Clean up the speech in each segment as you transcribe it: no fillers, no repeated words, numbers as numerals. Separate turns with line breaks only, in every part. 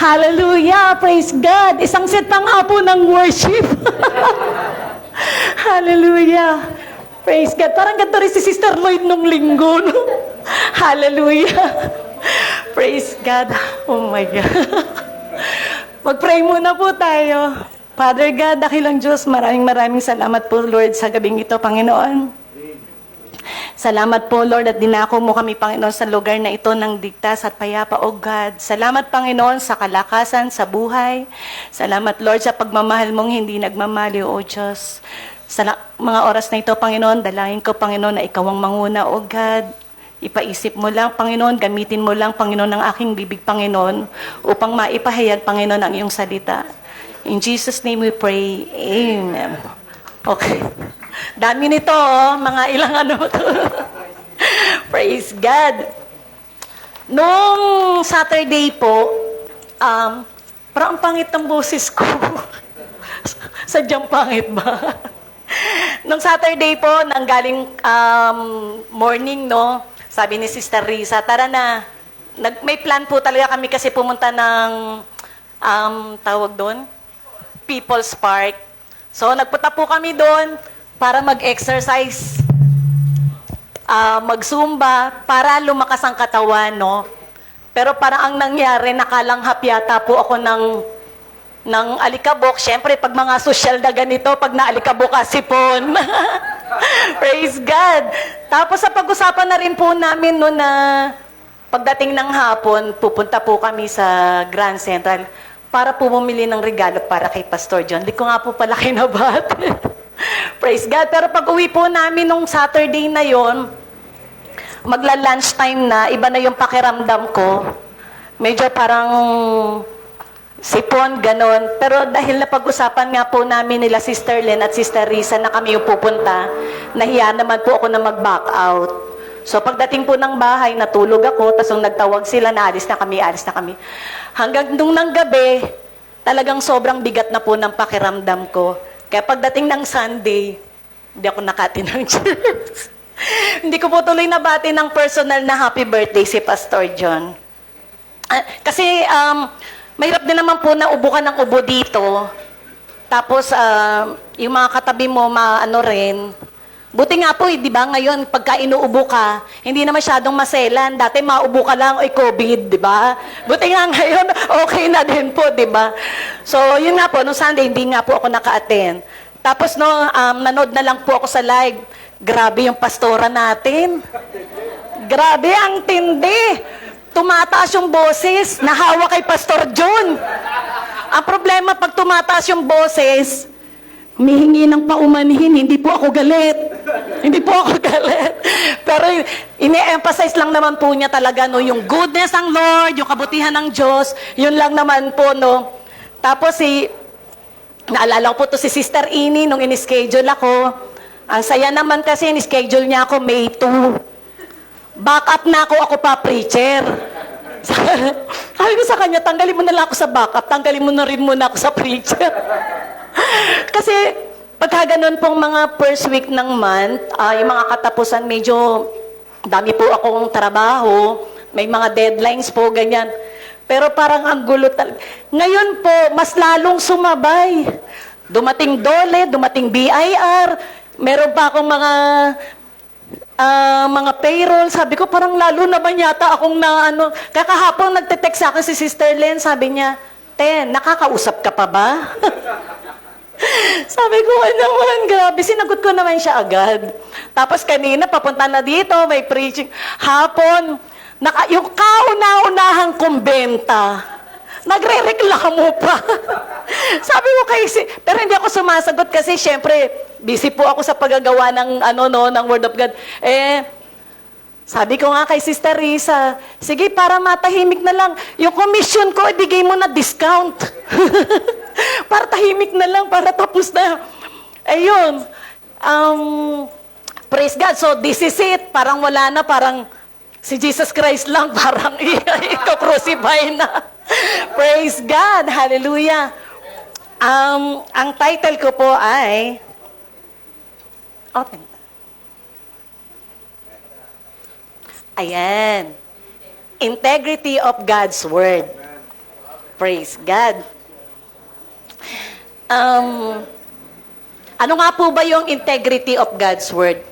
Hallelujah! Praise God! Isang set pa nga po ng worship. Hallelujah! Praise God! Parang ganito rin si Sister Lloyd nung linggo, no? Hallelujah! Praise God! Oh my God! Mag-pray muna po tayo. Father God, dakilang Diyos, maraming salamat po, Lord, sa gabing ito, Panginoon. Salamat po, Lord, at dinako mo kami, Panginoon, sa lugar na ito ng digtas at payapa, O God. Salamat, Panginoon, sa kalakasan, sa buhay. Salamat, Lord, sa pagmamahal mong hindi nagmamali, O Diyos. Sa mga oras na ito, Panginoon, dalangin ko, Panginoon, na ikaw ang manguna, O God. Ipaisip mo lang, Panginoon, gamitin mo lang, Panginoon, ang aking bibig, Panginoon, upang maipahayag, Panginoon, ang iyong salita. In Jesus' name we pray. Amen. Okay. Dami nito, oh. Mga ilang ano to. Praise God. Noong Saturday po, parang ang pangit ng boses ko. Sadyang pangit ba? Noong Saturday po, nanggaling morning, no? Sabi ni Sister Risa, tara na. May plan po talaga kami kasi pumunta ng, tawag doon? People's Park. So, nagpunta po kami doon para mag-exercise, mag-zumba, para lumakas ang katawan, no? Pero parang ang nangyari, nakalanghap yata po ako ng alikabok. Siyempre, pag mga social na ganito, pag naalikabok ka, sipon. Praise God! Tapos sa pag-usapan na rin po namin, no, na pagdating ng hapon, pupunta po kami sa Grand Central para po bumili ng regalo para kay Pastor John. Di ko nga po pala kinabati. Praise God. Pero pag uwi po namin nung Saturday na yon, magla-lunchtime na, iba na yung pakiramdam ko. Medyo parang sipon, ganon. Pero dahil napag-usapan nga po namin nila Sister Lynn at Sister Risa na kami yung pupunta, nahiya naman po ako na mag-back out. So pagdating po ng bahay, natulog ako, tapos nung nagtawag sila, alis na kami. Hanggang nung ng gabi, talagang sobrang bigat na po ng pakiramdam ko. Kaya pagdating ng Sunday, hindi ako nakati ng church. Hindi ko po tuloy nabati ng personal na happy birthday si Pastor John. Kasi mahirap din naman po na ubo ka ng ubo dito. Tapos yung mga katabi mo, maano rin. Buti nga po, di ba, ngayon, pagka inuubo ka, hindi na masyadong maselan. Dati maubo ka lang, oy, COVID, di ba? Buti nga ngayon, okay na din po, di ba? So, yun nga po, nung Sunday, hindi nga po ako naka-attend. Tapos, no, nanood na lang po ako sa live. Grabe yung pastora natin. Grabe, ang tindi. Tumataas yung boses, nahawa kay Pastor John. Ang problema, pag tumataas yung boses, humihingi ng paumanhin, hindi po ako galit. Hindi po ako galit. Pero ini-emphasize lang naman po niya talaga, no, yung goodness ng Lord, yung kabutihan ng Diyos, yun lang naman po, no. Tapos naalala ko po to si Sister Ini nung in-schedule ako. Ang saya naman kasi in-schedule niya ako May 2. Back up na ako pa preacher. Sabi ko sa kanya, tanggalin mo na lang ako sa backup, tanggalin mo na rin muna ako sa preacher. Kasi pagka ganun pong mga first week ng month, yung mga katapusan, medyo dami po akong trabaho, may mga deadlines po, ganyan. Pero parang ang gulo talaga. Ngayon po, mas lalong sumabay. Dumating DOLE, dumating BIR, meron pa akong mga payroll. Sabi ko, parang lalo naman yata akong kakahapon nagte-text sa akin si Sister Len, sabi niya, Ten, nakakausap ka pa ba? Sabi ko, naman, grabe, sinagot ko naman siya agad. Tapos kanina, papunta na dito, may preaching. Hapon, yung kauna-unahang kumbenta, nagre-reklamo pa. Sabi ko pero hindi ako sumasagot kasi syempre, busy po ako sa paggagawa ng, ng Word of God. Sabi ko nga kay Sister Risa, sige, para matahimik na lang, yung commission ko, ibigay mo na discount. Para tahimik na lang, para tapos na. Ayun. Praise God. So, this is it. Parang wala na, parang si Jesus Christ lang, parang iko-crucify na. Praise God. Hallelujah. Ang title ko po ay, open. Ayan. Integrity of God's Word. Praise God. Ano nga po ba yung integrity of God's Word?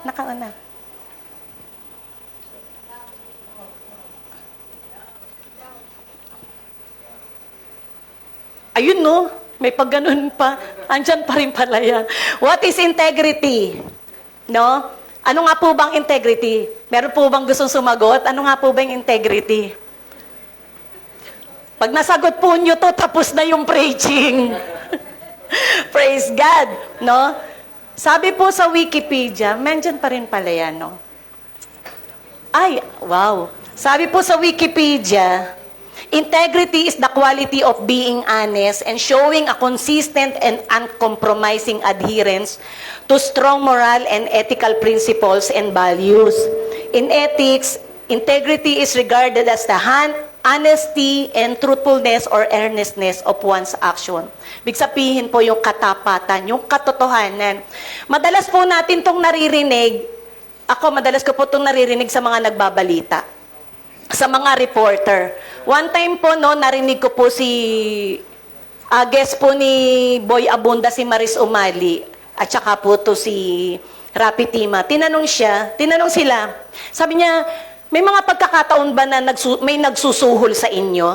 Nakauna. Ayun no, may pagganon pa. Andyan pa rin pala yan. What is integrity? No? Ano nga po bang integrity? Meron po bang gustong sumagot? Ano nga po ba yung integrity? Pag nasagot po nyo to, tapos na yung preaching. Praise God. No? Sabi po sa Wikipedia, mention pa rin pala yan, no? Ay, wow. Sabi po sa Wikipedia, integrity is the quality of being honest and showing a consistent and uncompromising adherence to strong moral and ethical principles and values. In ethics, integrity is regarded as the honesty and truthfulness or earnestness of one's action. Ibig sabihin po yung katapatan, yung katotohanan. Madalas po natin itong naririnig, madalas ko po itong naririnig sa mga nagbabalita, sa mga reporter. One time po, no, narinig ko po guest po ni Boy Abunda, si Maris Umali, at saka po to si Rapi Tima. Tinanong sila, sabi niya, may mga pagkakataon ba na may nagsusuhol sa inyo?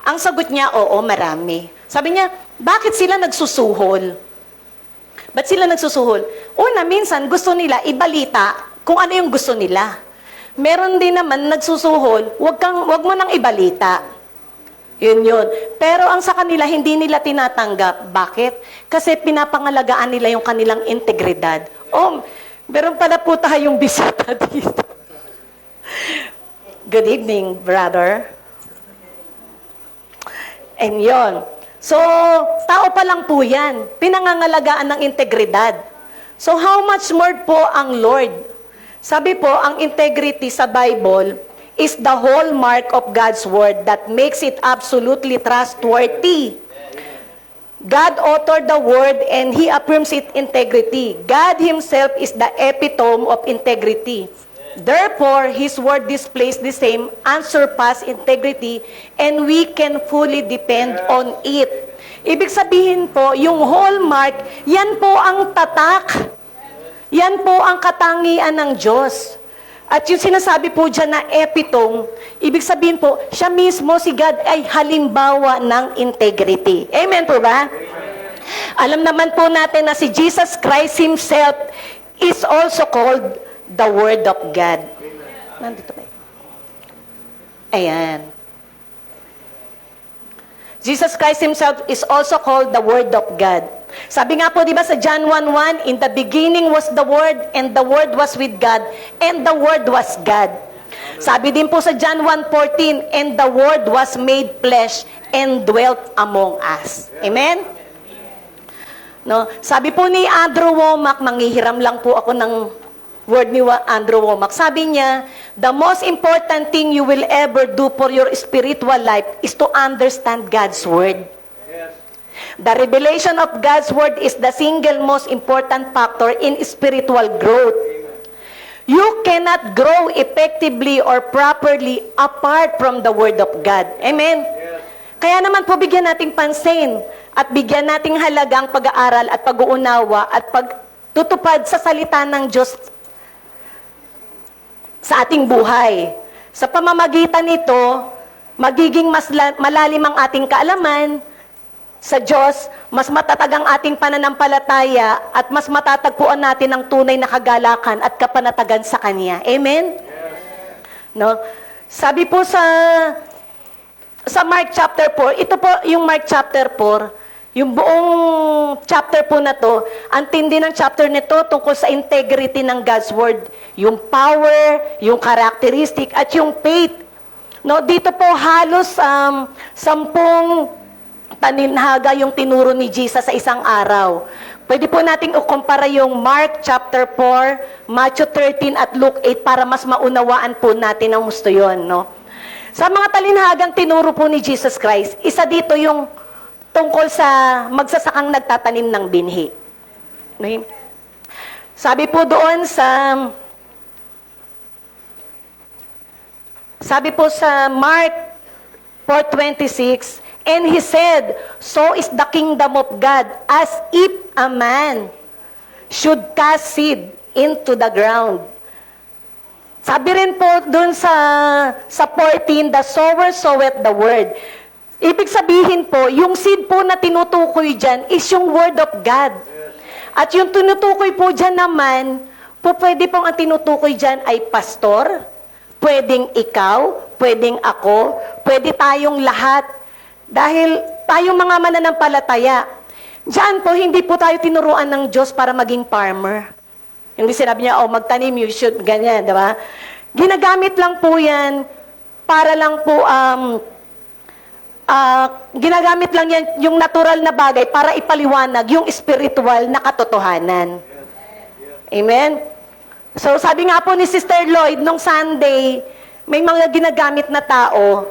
Ang sagot niya, oo, marami. Sabi niya, bakit sila nagsusuhol? Ba't sila nagsusuhol? Una, minsan gusto nila ibalita kung ano yung gusto nila. Meron din naman nagsusuhol, wag mo nang ibalita. Yun. Pero ang sa kanila, hindi nila tinatanggap. Bakit? Kasi pinapangalagaan nila yung kanilang integridad. Meron pala po tayong bisita dito. Good evening, brother. And yun. So, tao pa lang po yan. Pinangangalagaan ng integridad. So, how much more po ang Lord? Sabi po, ang integrity sa Bible is the hallmark of God's Word that makes it absolutely trustworthy. God authored the Word and He affirms its integrity. God Himself is the epitome of integrity. Therefore, His Word displays the same unsurpassed integrity and we can fully depend on it. Ibig sabihin po, yung hallmark, yan po ang tatak. Yan po ang katangian ng Diyos. At yung sinasabi po dyan na epitome, ibig sabihin po, siya mismo, si God, ay halimbawa ng integrity. Amen po ba? Alam naman po natin na si Jesus Christ Himself is also called the Word of God. Nandito ba? Ayan. Jesus Christ Himself is also called the Word of God. Sabi nga po, di ba sa John 1:1, in the beginning was the Word, and the Word was with God, and the Word was God. Sabi din po sa John 1:14, and the Word was made flesh and dwelt among us. Amen? No? Sabi po ni Andrew Wommack, manghihiram lang po ako ng word ni Andrew Wommack. Sabi niya, the most important thing you will ever do for your spiritual life is to understand God's Word. The revelation of God's Word is the single most important factor in spiritual growth. You cannot grow effectively or properly apart from the Word of God. Amen? Kaya naman po bigyan nating pansin at bigyan nating halagang pag-aaral at pag-uunawa at pagtutupad sa salita ng Diyos sa ating buhay. Sa pamamagitan nito, magiging mas malalim ang ating kaalaman sa Diyos, mas matatag ang ating pananampalataya at mas matatagpuan natin ang tunay na kagalakan at kapanatagan sa Kanya. Amen? No? Sabi po sa Mark chapter 4, ito po yung Mark chapter 4, yung buong chapter po na to, ang tindi ng chapter nito tungkol sa integrity ng God's Word, yung power, yung characteristic, at yung faith. No, dito po halos 10 paninhaga yung tinuro ni Jesus sa isang araw. Pwede po nating ukumpara yung Mark chapter 4, Matthew 13 at Luke 8 para mas maunawaan po natin ang gusto yun. No? Sa mga talinhagang tinuro po ni Jesus Christ, isa dito yung tungkol sa magsasakang nagtatanim ng binhi. Okay? Sabi po doon sa Sabi po sa Mark 4:26, and he said, so is the kingdom of God, as if a man should cast seed into the ground. Sabi rin po dun sa 14, the sower soweth the word. Ibig sabihin po, yung seed po na tinutukoy dyan is yung word of God. At yung tinutukoy po dyan naman, po pwede pong ang tinutukoy dyan ay pastor, pwedeng ikaw, pwedeng ako, pwede tayong lahat. Dahil tayong mga mananampalataya, dyan po, hindi po tayo tinuruan ng Diyos para maging farmer. Hindi sinabi niya, oh, magtanim, you should, ganyan, di ba? Ginagamit lang po yan para lang po, ginagamit lang yan yung natural na bagay para ipaliwanag yung spiritual na katotohanan. Amen? So, sabi nga po ni Sister Lloyd, nung Sunday, may mga ginagamit na tao,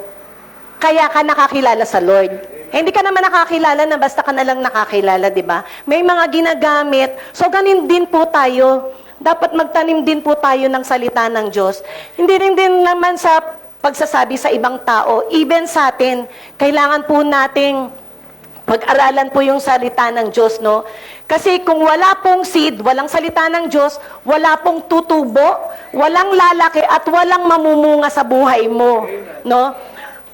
kaya ka nakakilala sa Lord. Hindi ka naman nakakilala na basta ka na lang nakakilala, di ba? May mga ginagamit. So, ganin din po tayo. Dapat magtanim din po tayo ng salita ng Diyos. Hindi rin din naman sa pagsasabi sa ibang tao, even sa atin, kailangan po nating pag-aralan po yung salita ng Diyos, no? Kasi kung wala pong seed, walang salita ng Diyos, wala pong tutubo, walang lalaki, at walang mamumunga sa buhay mo, no?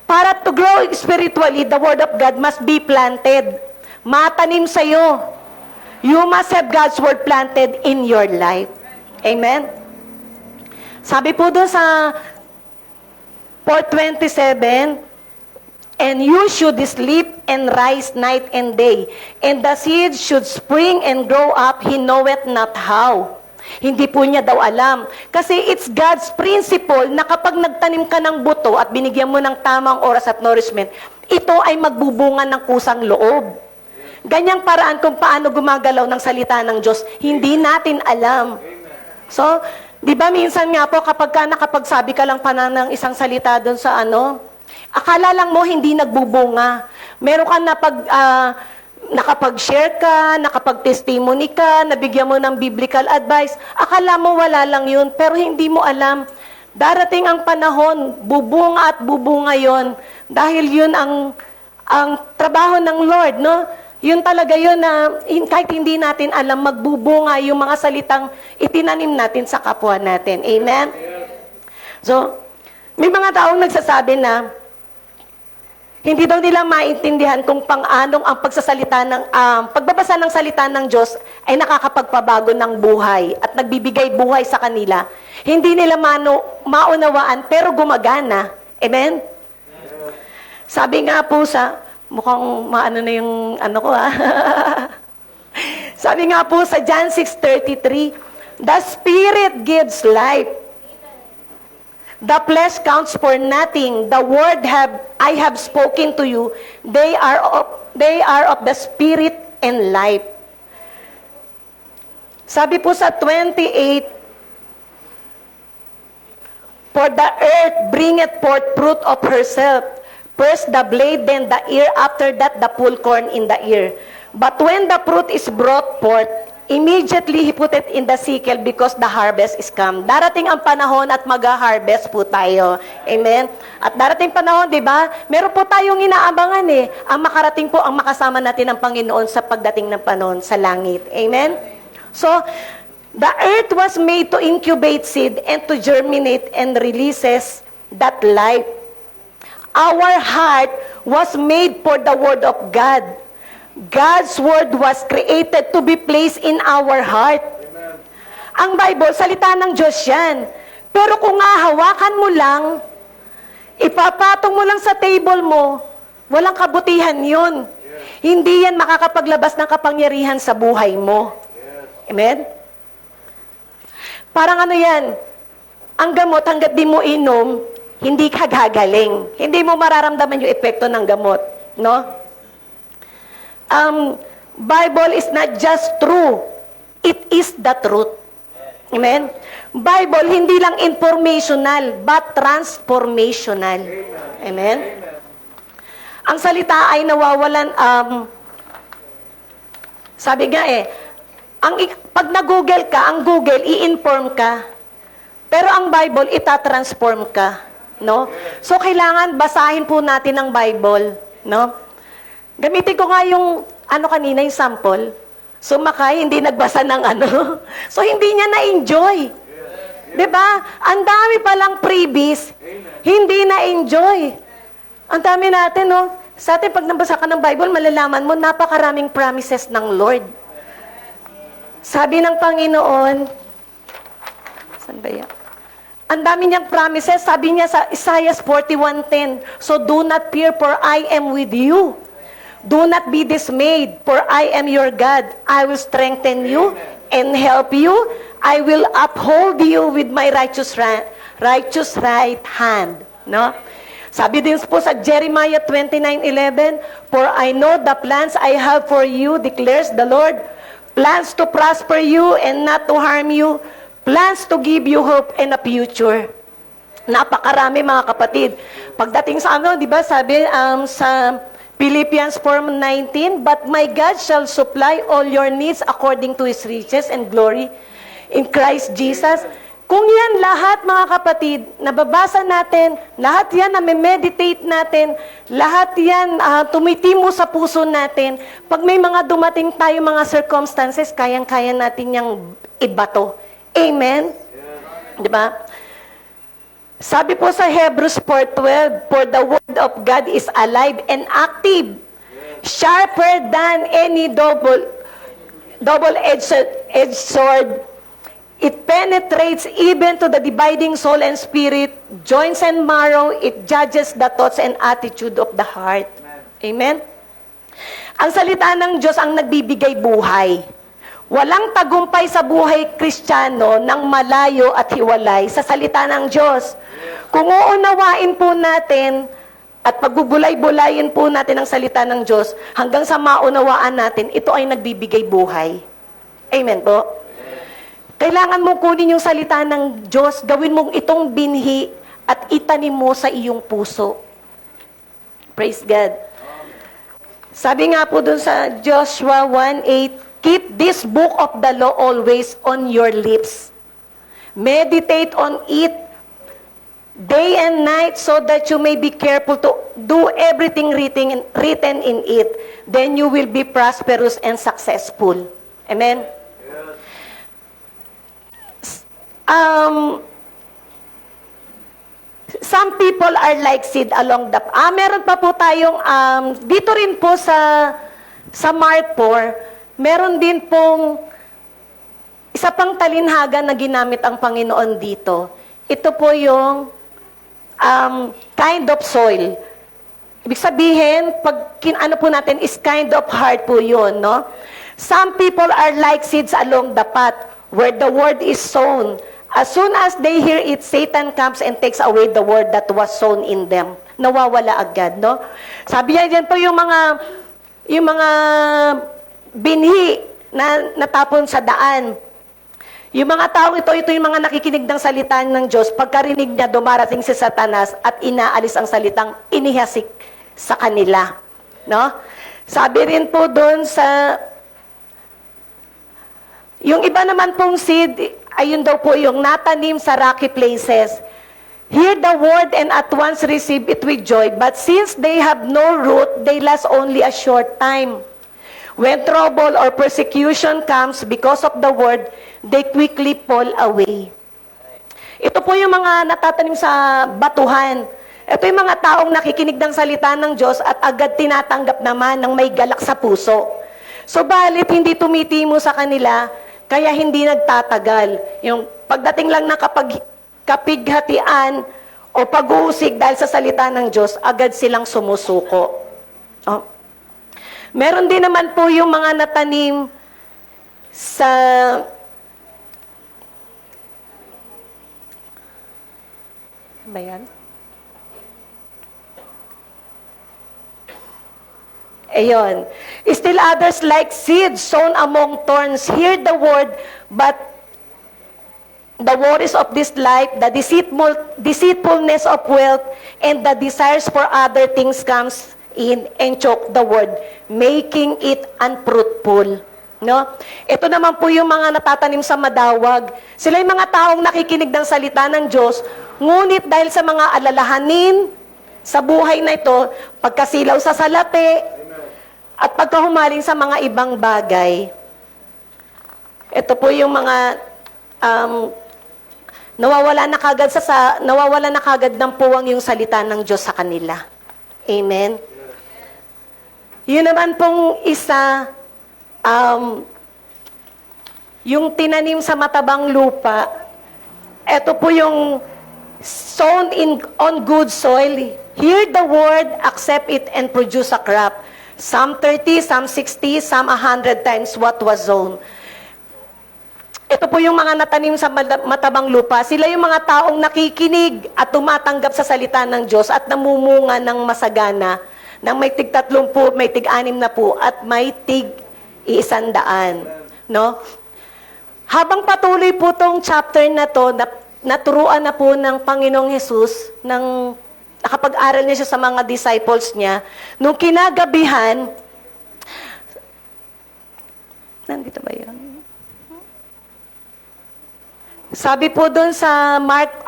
Para to grow spiritually, the Word of God must be planted. Matanim sa'yo. You must have God's Word planted in your life. Amen? Sabi po doon sa 4:27, and you should sleep and rise night and day, and the seed should spring and grow up, he knoweth not how. Hindi po niya daw alam. Kasi it's God's principle na kapag nagtanim ka ng buto at binigyan mo ng tamang oras at nourishment, ito ay magbubunga ng kusang loob. Ganyang paraan kung paano gumagalaw ng salita ng Diyos, hindi natin alam. So, di ba minsan nga po kapag ka nakapagsabi ka lang pa ng isang salita doon sa akala lang mo hindi nagbubunga. Meron ka nakapag-share ka, nakapag-testimony ka, nabigyan mo ng biblical advice, akala mo wala lang yun, pero hindi mo alam. Darating ang panahon, bubunga at bubunga yon, dahil yun ang trabaho ng Lord, no? Yun talaga yun na kahit hindi natin alam, magbubunga yung mga salitang itinanim natin sa kapwa natin. Amen? So, may mga taong nagsasabi na hindi daw nila maintindihan kung paanong ang pagbabasa ng salita ng Diyos ay nakakapagpabago ng buhay at nagbibigay buhay sa kanila. Hindi nila maunawaan pero gumagana. Amen? Sabi nga po mukhang maano na yung ko Sabi nga po sa John 6:33, the Spirit gives life. The flesh counts for nothing. The word I have spoken to you, they are of the Spirit and life. Sabi po sa 28, for the earth bringeth forth fruit of herself, first the blade, then the ear, after that the full corn in the ear. But when the fruit is brought forth, immediately he put it in the sickle because the harvest is come. Darating ang panahon at mag-harvest po tayo. Amen? At darating panahon, di ba? Meron po tayong inaabangan ang makarating po ang makasama natin ng Panginoon sa pagdating ng panahon sa langit. Amen? So, the earth was made to incubate seed and to germinate and releases that life. Our heart was made for the Word of God. God's Word was created to be placed in our heart. Amen. Ang Bible, salita ng Diyos yan. Pero kung hahawakan mo lang, ipapatong mo lang sa table mo, walang kabutihan yun. Yes. Hindi yan makakapaglabas ng kapangyarihan sa buhay mo. Yes. Amen? Parang yan, ang gamot hanggat di mo inom, hindi ka gagaling. Hindi mo mararamdaman yung epekto ng gamot. No? Bible is not just true. It is the truth. Amen? Bible, hindi lang informational, but transformational. Amen? Ang salita ay nawawalan, sabi nga pag nag-Google ka, ang Google, i-inform ka. Pero ang Bible, itatransform ka. no? So kailangan basahin po natin ang Bible, no? Gamitin ko nga yung kanina yung sample. Sumakay, hindi nagbasa ng ano. So hindi niya na-enjoy. 'Di ba? Ang dami palang freebies, hindi na-enjoy. Ang dami natin, no? Sa atin, pag nabasa ka ng Bible, malalaman mo, napakaraming promises ng Lord. Sabi ng Panginoon, saan ba yan? Ang dami niyang promises, sabi niya sa Isaiah 41:10, so do not fear, for I am with you. Do not be dismayed, for I am your God. I will strengthen you and help you. I will uphold you with my righteous right hand. No? Sabi din po sa Jeremiah 29:11, for I know the plans I have for you, declares the Lord, plans to prosper you and not to harm you, plans to give you hope and a future. Napakarami mga kapatid. Pagdating sa di ba, sabi sa Philippians 4:19, but my God shall supply all your needs according to His riches and glory in Christ Jesus. Kung yan lahat, mga kapatid, nababasa natin, lahat yan na meditate natin, lahat yan tumitimo sa puso natin, pag may mga dumating tayo mga circumstances, kayang-kaya natin yung ibato. Amen? Yeah. Diba? Sabi po sa Hebrews 4:12, for the word of God is alive and active, sharper than any double-edged sword. It penetrates even to the dividing soul and spirit, joints and marrow. It judges the thoughts and attitude of the heart. Amen? Ang salita ng Diyos ang nagbibigay buhay. Walang tagumpay sa buhay Kristiyano nang malayo at hiwalay sa salita ng Diyos. Kung uunawain po natin at pagbubulay-bulayin po natin ang salita ng Diyos, hanggang sa maunawaan natin, ito ay nagbibigay buhay. Amen po? Kailangan mo kunin yung salita ng Diyos, gawin mong itong binhi at itanim mo sa iyong puso. Praise God. Sabi nga po dun sa Joshua 1:8, keep this book of the law always on your lips. Meditate on it day and night so that you may be careful to do everything written in it. Then you will be prosperous and successful. Amen? Some people are like seed along the meron pa po tayong dito rin po sa Mark 4, meron din pong isa pang talinhaga na ginamit ang Panginoon dito. Ito po yung kind of soil. Ibig sabihin, pag ano po natin is kind of heart po yun, no? Some people are like seeds along the path where the word is sown. As soon as they hear it, Satan comes and takes away the word that was sown in them. Nawawala agad, no? Sabi niya, yan po yung mga binhi na natapon sa daan. Yung mga taong ito yung mga nakikinig ng salita ng Diyos, pagkarinig niya, dumarating si Satanas at inaalis ang salitang inihasik sa kanila, no? Sabi rin po doon sa yung iba naman pong seed, ayun daw po yung natanim sa rocky places. Hear the word and at once receive it with joy, but since they have no root, they last only a short time. When trouble or persecution comes because of the word, they quickly fall away. Ito po yung mga natatanim sa batuhan. Ito yung mga taong nakikinig ng salita ng Diyos at agad tinatanggap naman ng may galak sa puso. So, balit hindi tumitimo sa kanila, kaya hindi nagtatagal. Yung pagdating lang na kapighatian o pag-uusig dahil sa salita ng Diyos, agad silang sumusuko. Oh. Meron din naman po yung mga natanim sa ba yan? Ayon. Still others like seeds sown among thorns hear the word, but the worries of this life, the deceitfulness of wealth, and the desires for other things comes in and choke the word, making it unfruitful. No? Ito naman po yung mga natatanim sa madawag. Sila yung mga taong nakikinig ng salita ng Diyos, ngunit dahil sa mga alalahanin sa buhay na ito, pagkasilaw sa salapi, at pagkahumaling sa mga ibang bagay, ito po yung mga nawawala na kagad ng puwang yung salita ng Diyos sa kanila. Amen. Yun naman pong isa, yung tinanim sa matabang lupa, ito po yung sown on good soil. Hear the word, accept it, and produce a crop. Some 30, some 60, some 100 times what was sown. Ito po yung mga natanim sa matabang lupa. Sila yung mga taong nakikinig at tumatanggap sa salita ng Diyos at namumunga ng masagana, ng may tig 30, may tig 60 at may tig 100. No? Habang patuloy po tong chapter na to, naturuan na po ng Panginoong Hesus, nakapag-aral niya siya sa mga disciples niya, nung kinagabihan, nandito ba yun? Sabi po doon sa Mark,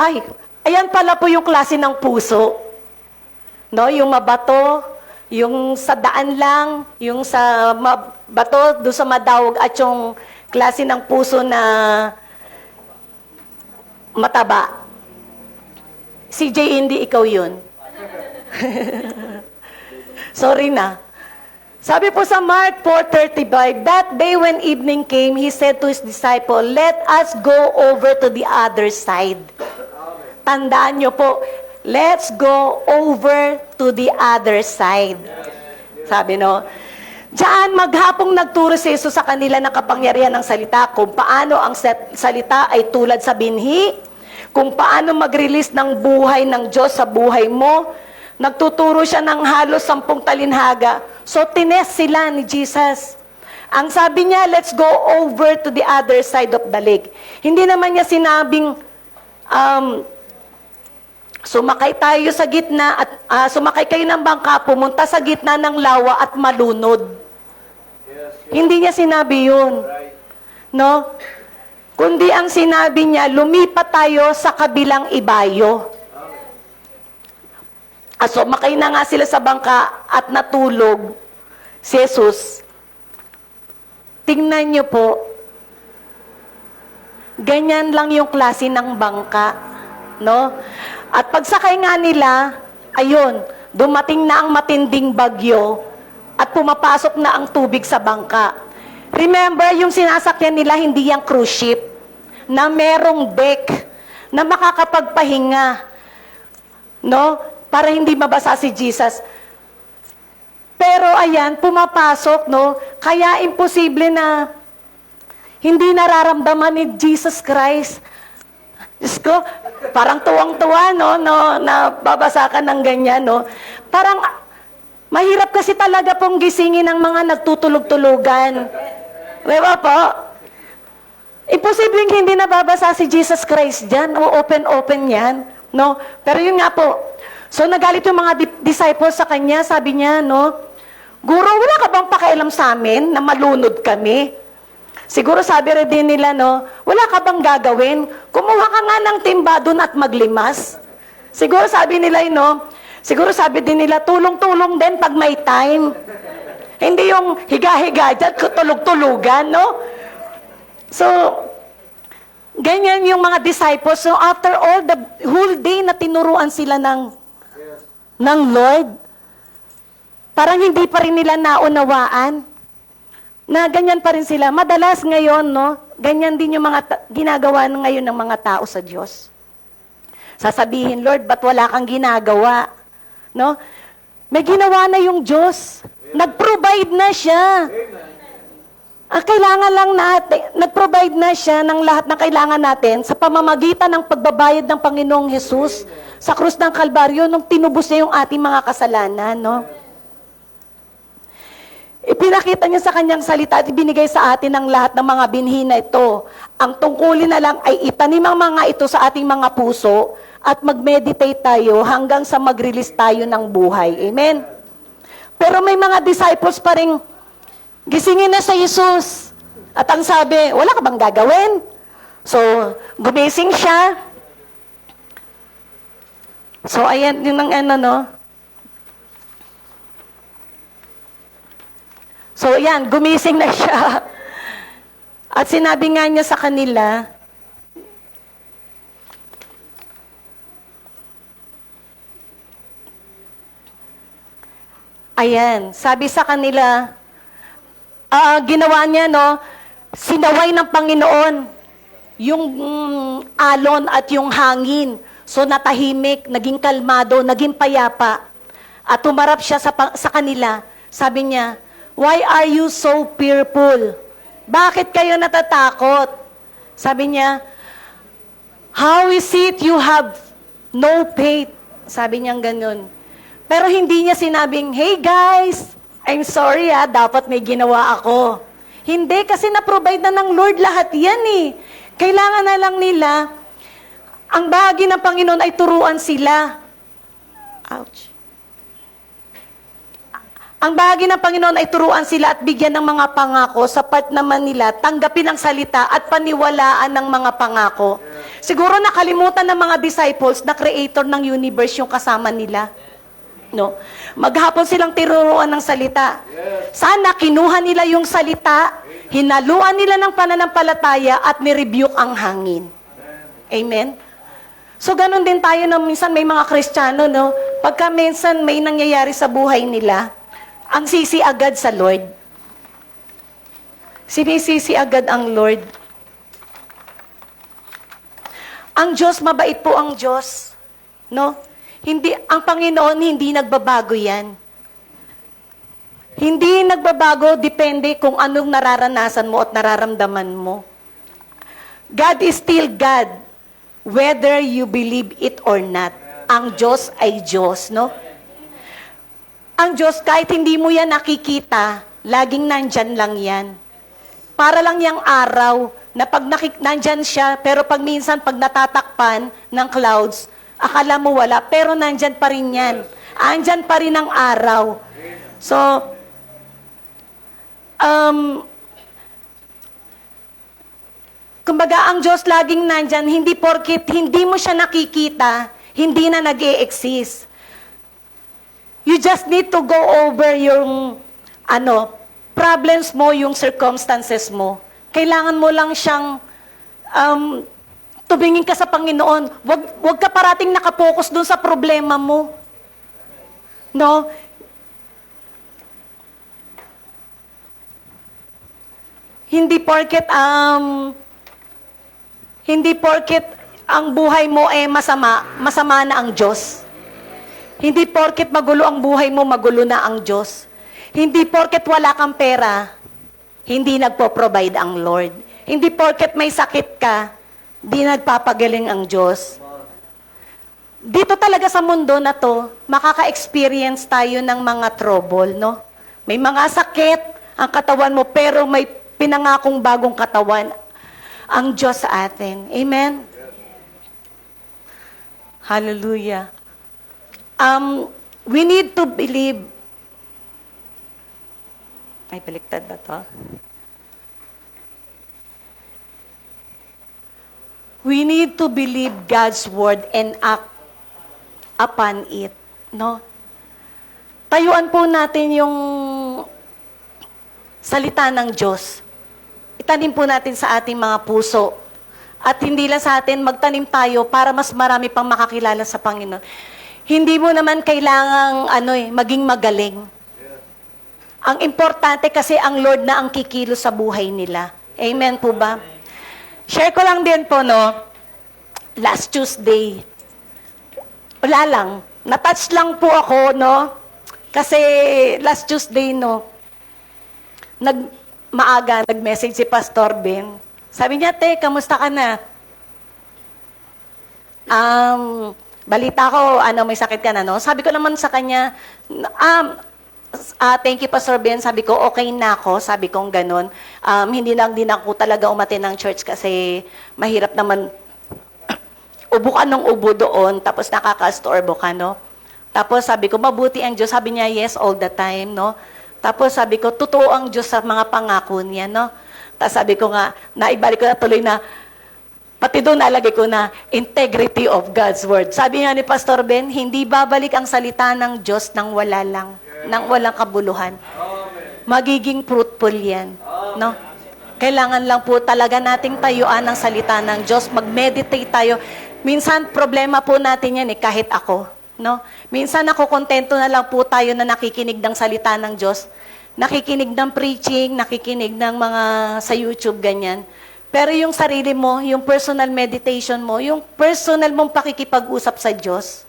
ayan pala po yung klase ng puso. No, yung mabato, yung sa daan lang, yung sa mabato, doon sa madawag, at yung klase ng puso na mataba. Si J. Indy, ikaw yun. Sorry na. Sabi po sa Mark 4:35, that day when evening came, he said to his disciple, let us go over to the other side. Tandaan nyo po, let's go over to the other side. Sabi no, diyan maghapong nagturo si Jesus sa kanila ng kapangyarihan ng salita, kung paano ang salita ay tulad sa binhi, kung paano mag-release ng buhay ng Diyos sa buhay mo. Nagtuturo siya ng halos 10 talinhaga. So, tinest sila ni Jesus. Ang sabi niya, let's go over to the other side of the lake. Hindi naman niya sinabing, sumakay tayo sa gitna, at sumakay kayo ng bangka, pumunta sa gitna ng lawa at malunod. Hindi niya sinabi yun. No? Kundi ang sinabi niya, lumipat tayo sa kabilang ibayo. So, makay na nga sila sa bangka at natulog si Jesus. Tingnan niyo po, ganyan lang yung klase ng bangka. No? At pagsakay nga nila, ayun, dumating na ang matinding bagyo at pumapasok na ang tubig sa bangka. Remember, yung sinasakyan nila, hindi yung cruise ship, na merong deck, na makakapagpahinga. No? Para hindi mabasa si Jesus. Pero ayan, pumapasok, no? Kaya imposible na hindi nararamdaman ni Jesus Christ. Diyos ko, parang tuwang-tuwa, no? Na babasa ka ng ganyan, no? Parang, mahirap kasi talaga pong gisingin ng mga nagtutulog-tulugan. Diba po? Imposibleng hindi nababasa si Jesus Christ dyan, o open-open yan, no? Pero yun nga po, so nagalit yung mga disciples sa kanya, sabi niya, no, Guro, wala ka bang pakialam sa amin na malunod kami? Siguro sabi rin din nila, no, wala ka bang gagawin? Kumuha ka nga ng timba doon at maglimas. Siguro sabi nila, no, siguro sabi din nila, tulong-tulong din pag may time. Hindi yung higa-higa dyan, tulog-tulugan, no? So, ganyan yung mga disciples. So, after all, the whole day na tinuruan sila ng Lord, parang hindi pa rin nila naunawaan na ganyan pa rin sila. Madalas ngayon, no, ganyan din yung mga ginagawa ngayon ng mga tao sa Diyos. Sasabihin, Lord, ba't wala kang ginagawa? No? May ginawa na yung Diyos. Nag-provide na siya. Kailangan lang natin, nag-provide na siya ng lahat ng kailangan natin sa pamamagitan ng pagbabayad ng Panginoong Hesus sa krus ng Kalbaryo nung tinubos niya yung ating mga kasalanan, no? Ipinakita niya sa kanyang salita at ibinigay sa atin ang lahat ng mga binhi na ito. Ang tungkulin na lang ay itanim ang mga ito sa ating mga puso at mag-meditate tayo hanggang sa mag-release tayo ng buhay. Amen? Pero may mga disciples pa rin gisingin na sa Jesus. At ang sabi, wala ka bang gagawin? So, gumising siya. So, ayan, yun ang ano, no? So, ayan, gumising na siya. At sinabi nga niya sa kanila, ayan, sabi sa kanila, ginawa niya, no, sinaway ng Panginoon yung alon at yung hangin. So natahimik, naging kalmado, naging payapa. At tumarap siya sa kanila. Sabi niya, "Why are you so fearful? Bakit kayo natatakot?" Sabi niya, "How is it you have no faith?" Sabi niya ganun. Pero hindi niya sinabing, "Hey guys, I'm sorry dapat may ginawa ako." Hindi, kasi na-provide na ng Lord lahat yan eh. Kailangan na lang nila, ang bahagi ng Panginoon ay turuan sila. Ouch. Ang bahagi ng Panginoon ay turuan sila at bigyan ng mga pangako sa part naman nila, tanggapin ang salita at paniwalaan ng mga pangako. Siguro nakalimutan ng mga disciples na creator ng universe yung kasama nila. No? Maghapon silang tinuruan ng salita. Sana kinuha nila yung salita, hinaluan nila ng pananampalataya at nirebuke ang hangin. Amen? So, ganun din tayo na minsan may mga Kristiyano, no? Pagka minsan may nangyayari sa buhay nila, ang sisi agad sa Lord. Sinisisi agad ang Lord. Ang Diyos, mabait po ang Diyos. No? Hindi, ang Panginoon, hindi nagbabago yan. Hindi nagbabago, depende kung anong nararanasan mo at nararamdaman mo. God is still God, whether you believe it or not. Ang Diyos ay Diyos, no? Ang Diyos, kahit hindi mo yan nakikita, laging nandyan lang yan. Para lang yung araw, na pag nandyan siya, pero pag minsan, pag natatakpan ng clouds, akala mo wala, pero nandyan pa rin yan. Andyan pa rin ang araw. So, kumbaga, ang Diyos laging nandyan, hindi porkit hindi mo siya nakikita, hindi na nag-e-exist. You just need to go over yung, problems mo, yung circumstances mo. Kailangan mo lang siyang, tumingin ka sa Panginoon. Wag ka parating nakapokus dun sa problema mo. No? Hindi porket ang buhay mo masama na ang Diyos. Hindi porket magulo ang buhay mo, magulo na ang Diyos. Hindi porket wala kang pera, hindi nagpo-provide ang Lord. Hindi porket may sakit ka, di nagpapagaling ang Diyos. Dito talaga sa mundo na to, makaka-experience tayo ng mga trouble, no? May mga sakit ang katawan mo, pero may pinangakong bagong katawan ang Diyos sa atin. Amen? Hallelujah. We need to believe. Ay, baliktad ba to? We need to believe God's word and act upon it, no? Tayuan po natin yung salita ng Diyos. Itanim po natin sa ating mga puso. At hindi lang sa atin, magtanim tayo para mas marami pang makakilala sa Panginoon. Hindi mo naman kailangang maging magaling. Ang importante kasi ang Lord na ang kikilos sa buhay nila. Amen po ba? Share ko lang din po, no? Last Tuesday. Wala lang. Natouch lang po ako, no? Kasi last Tuesday, no? Maaga, nag-message si Pastor Ben. Sabi niya, "Te, kamusta ka na?" Balita ko, may sakit ka na, no? Sabi ko naman sa kanya, thank you, Pastor Ben. Sabi ko, okay na ako. Sabi ko, ganun. Hindi lang din ako talaga umatin ng church kasi mahirap naman ubo ka ng ubo doon, tapos nakaka-storbo ka, no? Tapos sabi ko, mabuti ang Diyos. Sabi niya, yes, all the time, no? Tapos sabi ko, totoo ang Diyos sa mga pangako niya, no? Tapos sabi ko nga, naibalik ko na tuloy na, pati doon nalagay ko na, integrity of God's Word. Sabi nga ni Pastor Ben, hindi babalik ang salita ng Diyos nang wala lang, nang walang kabuluhan. Magiging fruitful yan. No? Kailangan lang po talaga nating tayuan ang salita ng Diyos. Mag-meditate tayo. Minsan, problema po natin yan kahit ako. No? Minsan, ako kontento na lang po tayo na nakikinig ng salita ng Diyos. Nakikinig ng preaching, nakikinig ng mga sa YouTube, ganyan. Pero yung sarili mo, yung personal meditation mo, yung personal mong pakikipag-usap sa Diyos,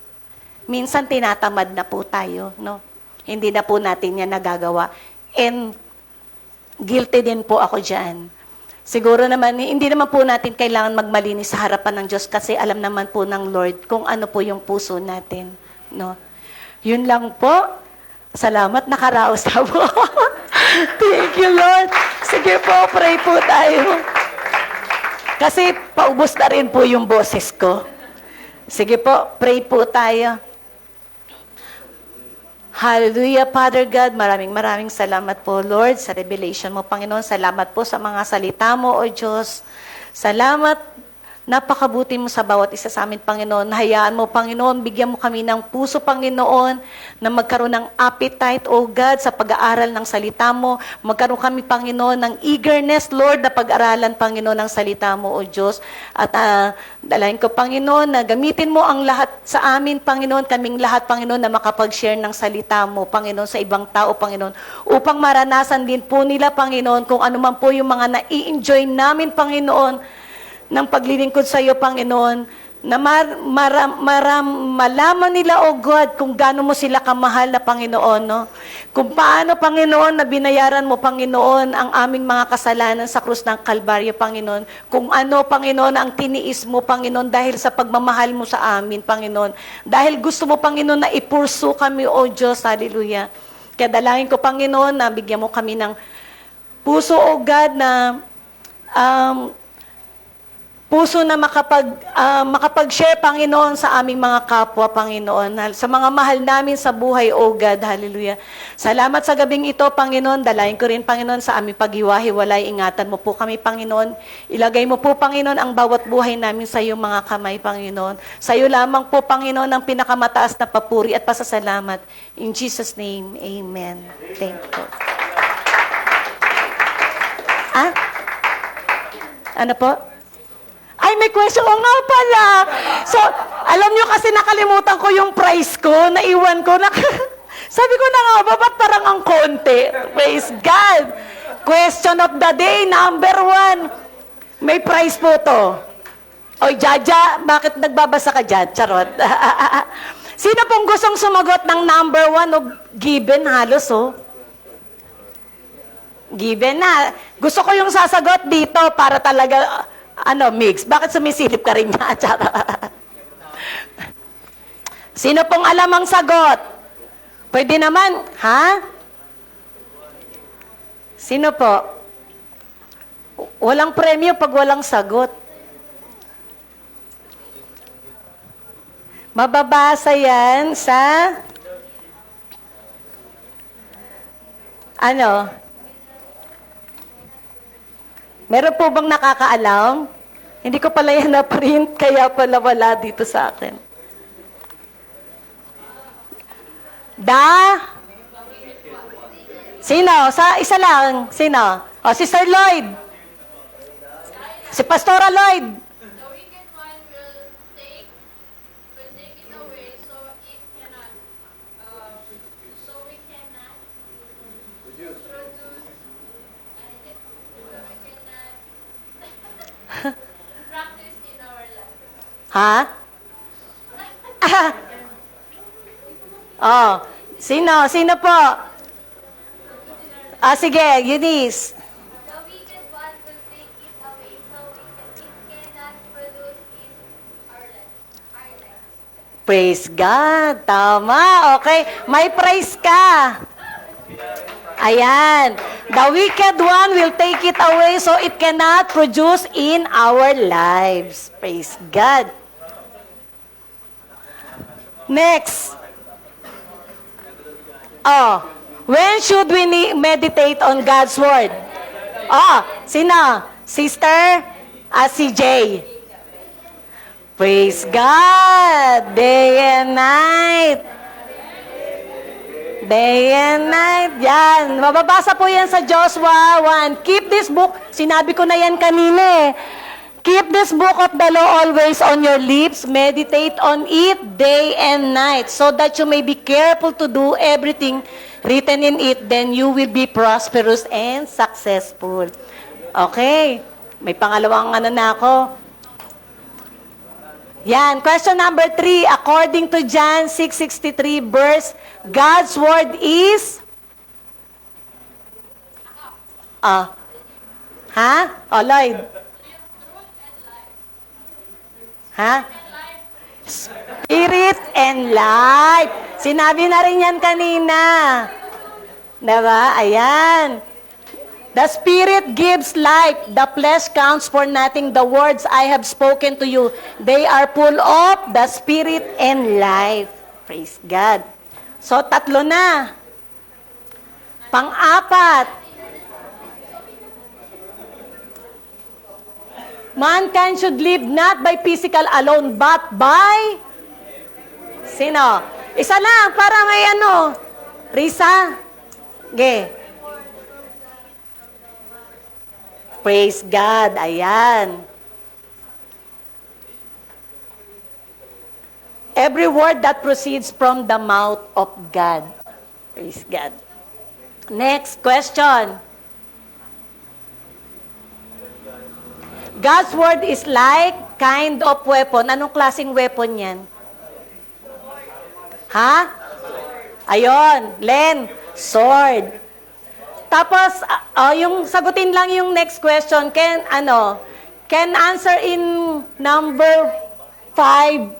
minsan tinatamad na po tayo. No? Hindi na po natin yan nagagawa. And guilty din po ako dyan. Siguro naman, hindi naman po natin kailangan magmalinis sa harapan ng Diyos kasi alam naman po ng Lord kung ano po yung puso natin. No? Yun lang po. Salamat, nakaraos na po. Thank you, Lord. Sige po, pray po tayo. Kasi paubos na rin po yung boses ko. Sige po, pray po tayo. Hallelujah, Father God. Maraming salamat po, Lord, sa revelation mo, Panginoon. Salamat po sa mga salita mo, O Diyos. Salamat, napakabuti mo sa bawat isa sa amin, Panginoon. Hayaan mo, Panginoon, bigyan mo kami ng puso, Panginoon, na magkaroon ng appetite, O God, sa pag-aaral ng salita mo. Magkaroon kami, Panginoon, ng eagerness, Lord, na pag-aralan, Panginoon, ng salita mo, O Diyos. At dalahin ko, Panginoon, na gamitin mo ang lahat sa amin, Panginoon, kaming lahat, Panginoon, na makapag-share ng salita mo, Panginoon, sa ibang tao, Panginoon, upang maranasan din po nila, Panginoon, kung ano man po yung mga na-i-enjoy namin, Panginoon, ng paglilingkod sa iyo, Panginoon, na malaman nila, O God, kung gaano mo sila kamahal na Panginoon, no? Kung paano, Panginoon, na binayaran mo, Panginoon, ang aming mga kasalanan sa krus ng Kalbaryo, Panginoon. Kung ano, Panginoon, ang tiniis mo, Panginoon, dahil sa pagmamahal mo sa amin, Panginoon. Dahil gusto mo, Panginoon, na ipursu kami, O Diyos, hallelujah. Kaya dalangin ko, Panginoon, na bigyan mo kami ng puso, O God, na puso na makapag-share, Panginoon, sa aming mga kapwa, Panginoon. Sa mga mahal namin sa buhay, O God. Hallelujah. Salamat sa gabing ito, Panginoon. Dalayan ko rin, Panginoon, sa aming paghiwa-hiwalay. Ingatan mo po kami, Panginoon. Ilagay mo po, Panginoon, ang bawat buhay namin sa iyong mga kamay, Panginoon. Sa iyo lamang po, Panginoon, ang pinakamataas na papuri at pasasalamat. In Jesus' name, amen. Thank you. Ano po? Ay, may question. O nga pala. So, alam nyo kasi nakalimutan ko yung price ko, naiwan ko. Sabi ko na nga, ba't parang ang konti? Praise God. Question of the day, number 1. May price po to. Oy, Jaja, bakit nagbabasa ka dyan? Charot. Sino pong gustong sumagot ng number 1 of given halos, oh? Given na. Gusto ko yung sasagot dito para talaga... mix. Bakit sumisilip ka rin nga? Sino pong alam ang sagot? Pwede naman, ha? Sino po? Walang premyo pag walang sagot. Mababasa yan sa... Meron po bang nakakaalam? Hindi ko pala yan na-print, kaya pala wala dito sa akin. Sino? Sa isa lang. Sino? O, si Sir Lloyd. Si Pastora Lloyd.
The wicked one will take it away, so it cannot, so we cannot produce, so we cannot practice in our life.
Ha? Oh, sino po? Sige, Eunice.
The wicked one will take it away, so it cannot produce in our life.
Praise God. Tama. Okay. May praise ka. Ayan. The wicked one will take it away so it cannot produce in our lives. Praise God. Next. When should we meditate on God's Word? Sino? Sister? Si Jay. Praise God! Day and night. Day and night. Yan. Mababasa po yan sa Joshua 1. Keep this book. Sinabi ko na yan kanina eh. Keep this book of the law always on your lips. Meditate on it day and night so that you may be careful to do everything written in it. Then you will be prosperous and successful. Okay. May pangalawang na ako. Yan. Question number 3. According to John 6:63 verse, God's word is? Lloyd. Spirit and life. Sinabi na rin yan kanina. Diba? Ayan. The Spirit gives life. The flesh counts for nothing. The words I have spoken to you, they are full of the Spirit and life. Praise God. So, 3 na. Pang-4. Mankind should live not by physical alone, but by... Sino? Isa lang, para may Risa? Okay. Praise God. Ayan. Every word that proceeds from the mouth of God. Praise God. Next question. God's word is like kind of weapon. Anong klaseng weapon yan? Ayon. Len. Sword. Tapos, yung sagutin lang yung next question. Can answer in number 5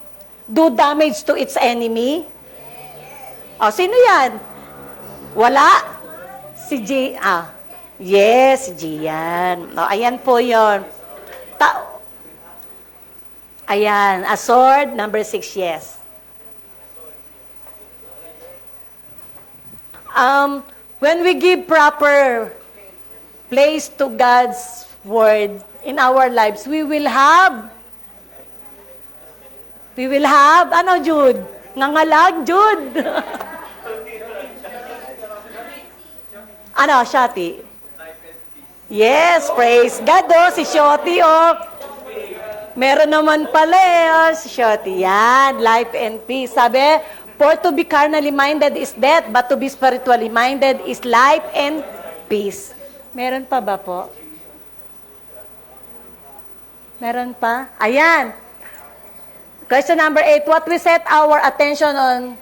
do damage to its enemy? Sino yan? Wala? Si G. Yes, si Gian. Ayan po yun. Ayan, a sword, number 6, yes. When we give proper place to God's word in our lives, we will have, Jude? Nangalag, Jude? Shoti? Yes, praise God, si Shoti, Meron naman pala, si Shoti. Yan, life and peace. Sabi, for to be carnally minded is death, but to be spiritually minded is life and peace. Meron pa ba po? Meron pa? Ayan. Question number 8. What we set our attention on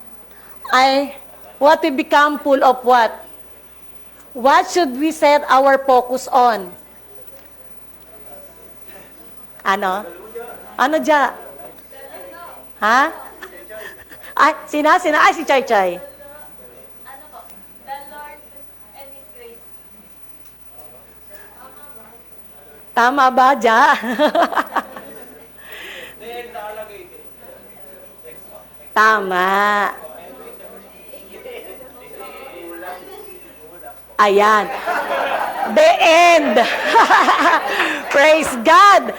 what we become full of what? What should we set our focus on? Ano dya? Sina? Si Chay Chay.
The Lord and His grace.
Tama ba, dya? Tama. Ayan. The end. Praise God.